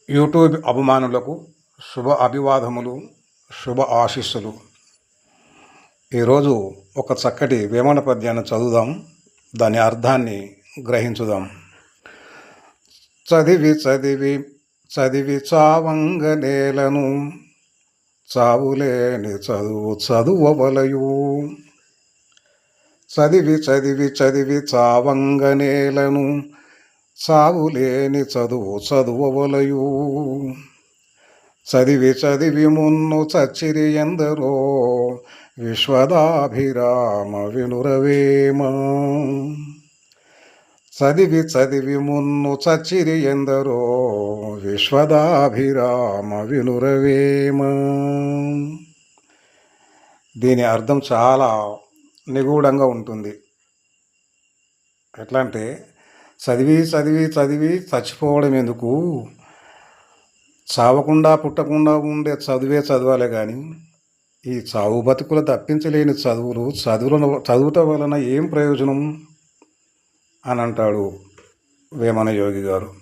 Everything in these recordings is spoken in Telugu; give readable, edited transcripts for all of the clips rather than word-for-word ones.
యూట్యూబ్ అభిమానులకు శుభ అభివాదములు, శుభ ఆశీస్సులు. ఈరోజు ఒక చక్కటి వేమన పద్యాన్ని చదువుదాం, దాని అర్థాన్ని గ్రహించుదాం. చదివి చదివి చదివి చావంగనేలను, చావులేని చదువు చదువవలయు. చదివి చదివి చదివి చావంగనేలను, చావులేని చదువు చదువవలయు. చదివి చదివి మున్ను చచ్చిరి ఎందరో, విశ్వదాభిరామ వినురవేమ. చదివి చదివి మున్ను చచ్చిరి ఎందరో, విశ్వదాభిరామ వినురవేమ. దీని అర్థం చాలా నిగూఢంగా ఉంటుంది. ఎట్లా అంటే, చదివి చదివి చదివి చచ్చిపోవడం ఎందుకు, చావకుండా పుట్టకుండా ఉండే చదువే చదవాలి. కానీ ఈ చావు బతుకులు తప్పించలేని చదువుట వలన ఏం ప్రయోజనం అని అంటాడు వేమన యోగి గారు.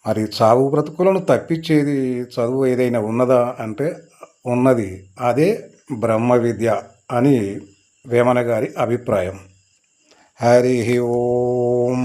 మరి చావు బ్రతుకులను తప్పించేది చదువు ఏదైనా ఉన్నదా అంటే ఉన్నది. అదే బ్రహ్మ విద్య అని వేమన గారి అభిప్రాయం. హరి ఓం.